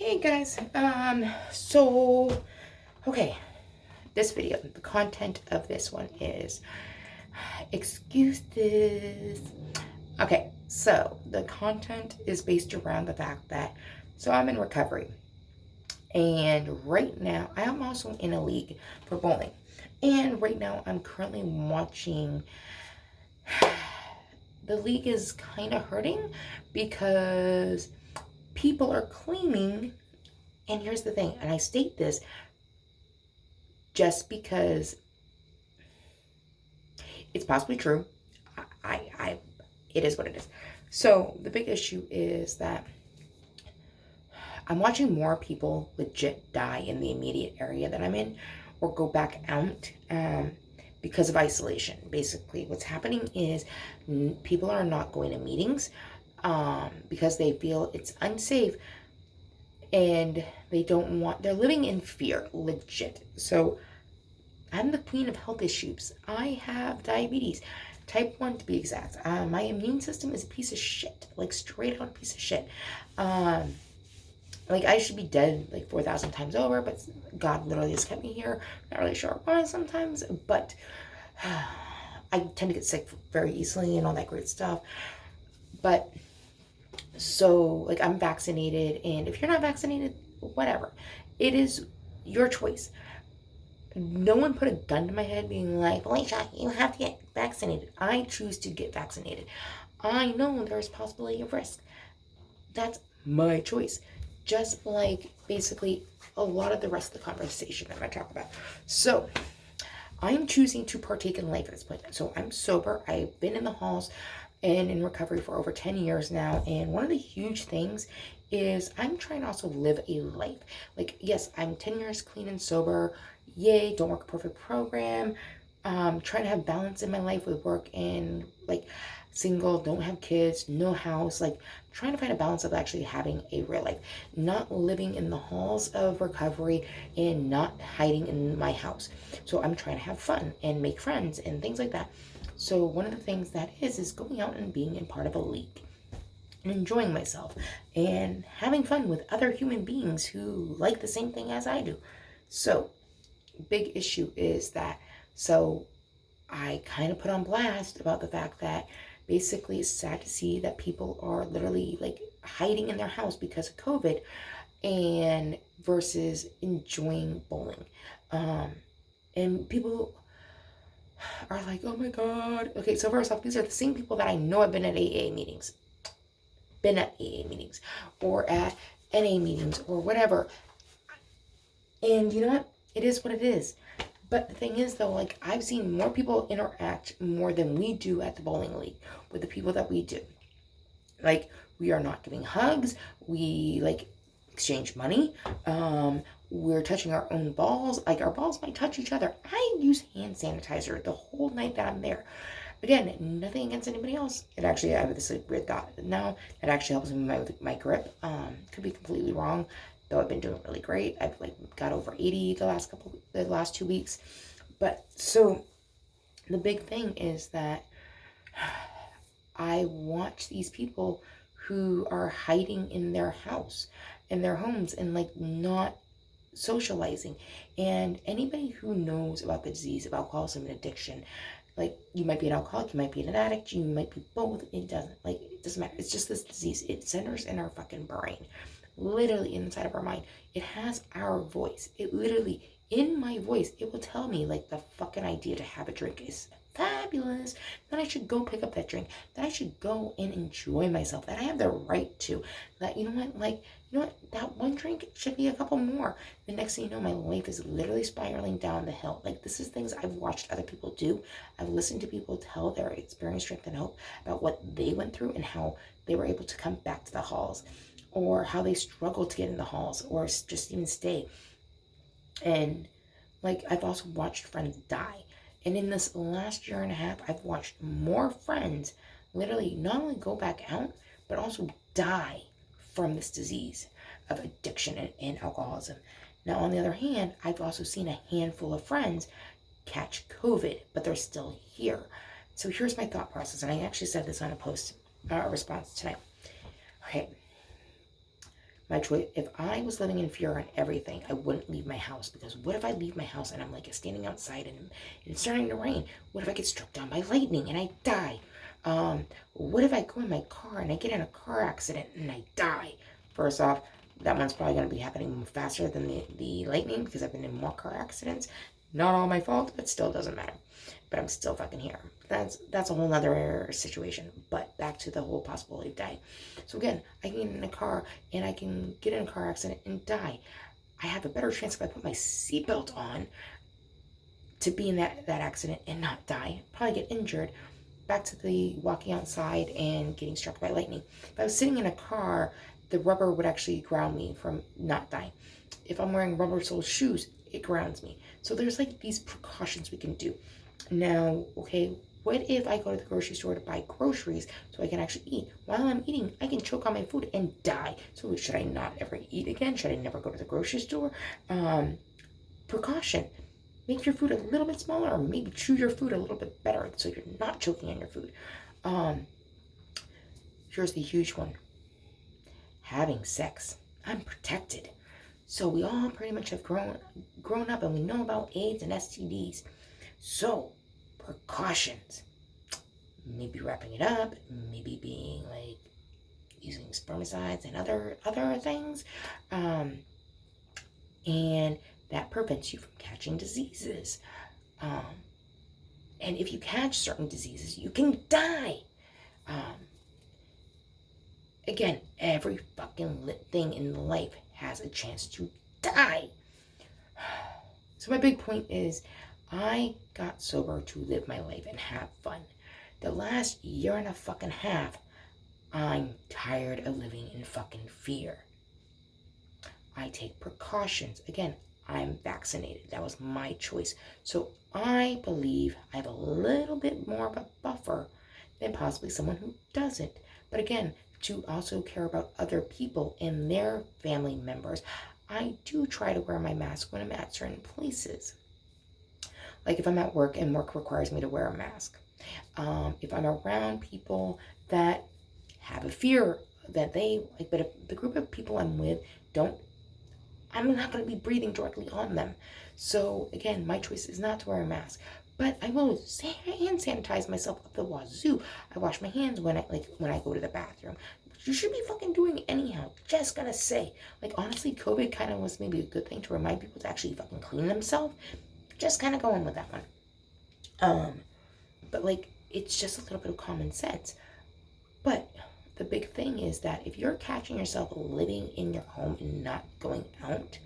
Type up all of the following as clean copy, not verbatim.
Hey guys, so, okay, this video, the content of this one is, excuses. Okay, so the content is based around the fact that, so I'm in recovery, and right now, I am also in a league for bowling, and right now I'm currently watching, the league is kind of hurting because people are claiming. And here's the thing, and I state this just because it's possibly true. It is what it is. So the big issue is that I'm watching more people legit die in the immediate area that I'm in, or go back out because of isolation. Basically, what's happening is people are not going to meetings because they feel it's unsafe. And they're living in fear, legit. So I'm the queen of health issues. I have diabetes, type 1 to be exact. My immune system is a piece of shit, like straight out a piece of shit. Like I should be dead like 4,000 times over, but God literally has kept me here. Not really sure why sometimes, but I tend to get sick very easily and all that great stuff. But so, like, I'm vaccinated, and if you're not vaccinated, whatever. It is your choice. No one put a gun to my head being like, Alicia, you have to get vaccinated. I choose to get vaccinated. I know there's possibility of risk. That's my choice. Just like, basically, a lot of the rest of the conversation I'm going to talk about. So, I'm choosing to partake in life at this point. So, I'm sober. I've been in the halls and in recovery for over 10 years now. And one of the huge things is I'm trying to also live a life. Like, yes, I'm 10 years clean and sober. Yay, don't work a perfect program. Trying to have balance in my life with work and like single, don't have kids, no house, like trying to find a balance of actually having a real life, not living in the halls of recovery and not hiding in my house. So I'm trying to have fun and make friends and things like that. So one of the things that is going out and being in part of a league and enjoying myself and having fun with other human beings who like the same thing as I do. So big issue is that, so I kind of put on blast about the fact that basically it's sad to see that people are literally like hiding in their house because of COVID and versus enjoying bowling. And people are like, oh my God. Okay, so first off, these are the same people that I know have been at AA meetings, or at NA meetings or whatever. And you know what? It is what it is. But the thing is, though, like, I've seen more people interact more than we do at the bowling league with the people that we do. Like, we are not giving hugs. We, like, exchange money. We're touching our own balls. Like, our balls might touch each other. I use hand sanitizer the whole night that I'm there. Again, nothing against anybody else. It actually, I have this like, weird thought now. It actually helps me with my grip. Could be completely wrong, though I've been doing really great. I've like got over 80 the last 2 weeks. But so the big thing is that I watch these people who are hiding in their house, in their homes, and like not socializing. And anybody who knows about the disease of alcoholism and addiction, like, you might be an alcoholic, you might be an addict, you might be both. It doesn't matter. It's just this disease. It centers in our fucking brain, literally inside of our mind. It has our voice. It literally, in my voice, it will tell me like the fucking idea to have a drink is fabulous, that I should go pick up that drink, that I should go and enjoy myself, that I have the right to, that, you know what, that one drink should be a couple more. The next thing you know, my life is literally spiraling down the hill. Like, this is things I've watched other people do. I've listened to people tell their experience, strength, and hope about what they went through and how they were able to come back to the halls, or how they struggled to get in the halls, or just even stay. And like, I've also watched friends die. And in this last year and a half, I've watched more friends literally not only go back out, but also die from this disease of addiction and alcoholism. Now, on the other hand, I've also seen a handful of friends catch COVID, but they're still here. So here's my thought process, and I actually said this on a post response tonight. Okay. my choice. If I was living in fear on everything, I wouldn't leave my house, because what if I leave my house and I'm like standing outside and it's starting to rain? What if I get struck down by lightning and I die? What if I go in my car and I get in a car accident and I die? First off, that one's probably going to be happening faster than the lightning, because I've been in more car accidents. Not all my fault, but still doesn't matter. But I'm still fucking here. That's a whole nother situation. But back to the whole possibility of dying. So again, I can get in a car and I can get in a car accident and die. I have a better chance if I put my seatbelt on to be in that accident and not die. Probably get injured. Back to the walking outside and getting struck by lightning. If I was sitting in a car, the rubber would actually ground me from not dying. If I'm wearing rubber-soled shoes, it grounds me. So there's like these precautions we can do. Now, okay, what if I go to the grocery store to buy groceries so I can actually eat? While I'm eating, I can choke on my food and die. So should I not ever eat again? Should I never go to the grocery store? Precaution. Make your food a little bit smaller, or maybe chew your food a little bit better so you're not choking on your food. Here's the huge one. Having sex. I'm protected. So we all pretty much have grown up and we know about AIDS and STDs. So, precautions. Maybe wrapping it up, maybe being like using spermicides and other things. And that prevents you from catching diseases. And if you catch certain diseases, you can die. Again, every fucking thing in life has a chance to die. So my big point is, I got sober to live my life and have fun. The last year and a fucking half, I'm tired of living in fucking fear. I take precautions. Again, I'm vaccinated. That was my choice. So I believe I have a little bit more of a buffer than possibly someone who doesn't. But again, to also care about other people and their family members, I do try to wear my mask when I'm at certain places. Like if I'm at work and work requires me to wear a mask. If I'm around people that have a fear that they, like, but if the group of people I'm with don't, I'm not going to be breathing directly on them. So again, my choice is not to wear a mask. But I will hand sanitize myself up the wazoo. I wash my hands when I go to the bathroom. You should be fucking doing anyhow. Just gotta say. Like, honestly, COVID kind of was maybe a good thing to remind people to actually fucking clean themselves. Just kind of going with that one. But like, it's just a little bit of common sense. But the big thing is that if you're catching yourself living in your home and not going out,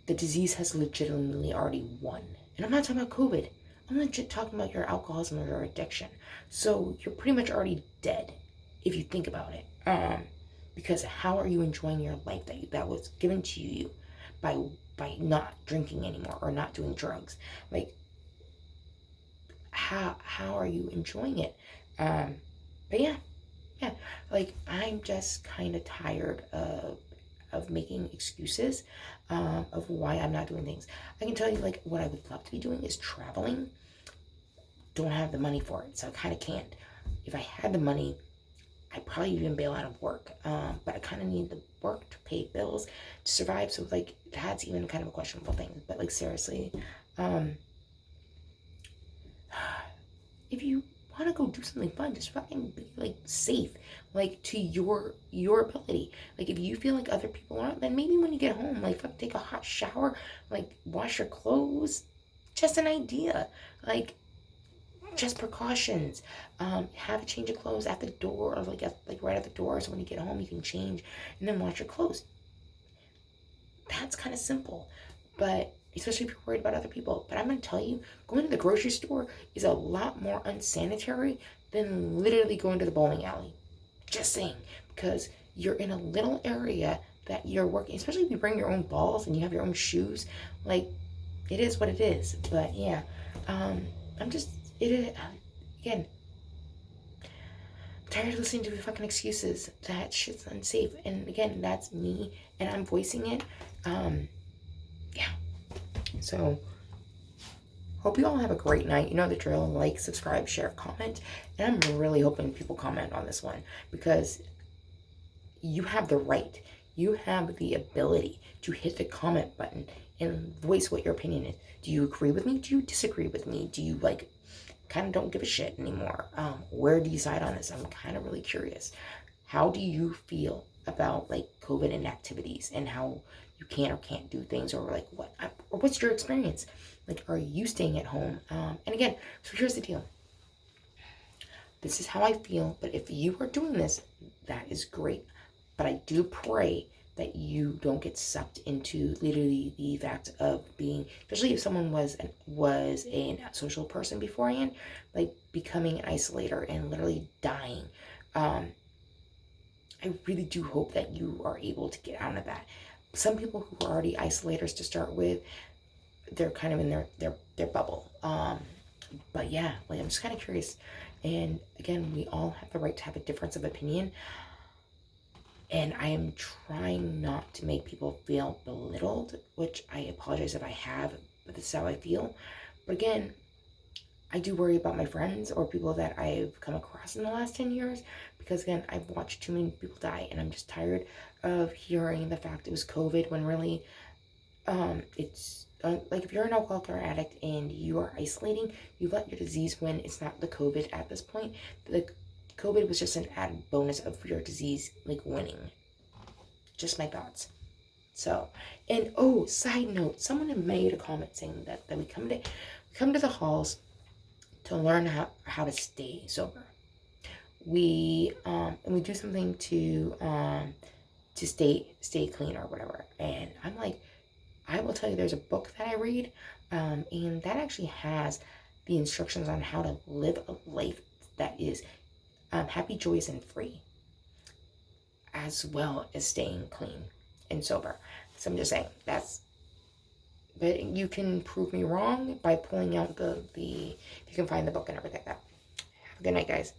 the disease has legitimately already won. And I'm not talking about COVID. I'm legit talking about your alcoholism or your addiction. So you're pretty much already dead if you think about it. Because how are you enjoying your life that was given to you by not drinking anymore or not doing drugs? Like, how are you enjoying it? But yeah. Like, I'm just kind of tired of making excuses of why I'm not doing things. I can tell you, like, what I would love to be doing is traveling. Don't have the money for it, so I kind of can't. If I had the money, I'd probably even bail out of work. But I kind of need the work to pay bills to survive. So, like, that's even kind of a questionable thing. But, like, seriously, if you want to go do something fun, just fucking be, like, safe, like, to your ability. Like, if you feel like other people aren't, then maybe when you get home, like, fuck, take a hot shower, like, wash your clothes. Just an idea. Like, just precautions. Have a change of clothes at the door, or like right at the door, so when you get home you can change and then wash your clothes. That's kind of simple, but especially if you're worried about other people. But I'm going to tell you, going to the grocery store is a lot more unsanitary than literally going to the bowling alley. Just saying, because you're in a little area that you're working, especially if you bring your own balls and you have your own shoes. Like, it is what it is. But yeah, again, I'm tired of listening to fucking excuses. That shit's unsafe. And again, that's me, and I'm voicing it. Yeah. So, hope you all have a great night. You know the drill. Like, subscribe, share, comment. And I'm really hoping people comment on this one, because you have the right. You have the ability to hit the comment button and voice what your opinion is. Do you agree with me? Do you disagree with me? Do you like kind of don't give a shit anymore? Where do you side on this? I'm kind of really curious. How do you feel about like COVID and activities and how you can or can't do things, or like or what's your experience? Like, are you staying at home? And again, so here's the deal. This is how I feel, but if you are doing this, that is great. But I do pray that you don't get sucked into literally the fact of being, especially if someone was a social person beforehand, like becoming an isolator and literally dying. I really do hope that you are able to get out of that. Some people who are already isolators to start with, they're kind of in their bubble. But yeah, like I'm just kind of curious. And again, we all have the right to have a difference of opinion. And I am trying not to make people feel belittled, which I apologize if I have, but this is how I feel. But again, I do worry about my friends or people that I've come across in the last 10 years, because again, I've watched too many people die, and I'm just tired of hearing the fact it was COVID when really it's like if you're an alcoholic or addict and you are isolating, you let your disease win. It's not the COVID at this point. The COVID was just an added bonus of your disease like winning. Just my thoughts. So, and oh, side note, someone had made a comment saying that we come to the halls to learn how to stay sober. We do something to stay clean or whatever. And I'm like, I will tell you, there's a book that I read, and that actually has the instructions on how to live a life that is happy, joyous, and free, as well as staying clean and sober. So I'm just saying but you can prove me wrong by pulling out you can find the book and everything like that. Have a good night, guys.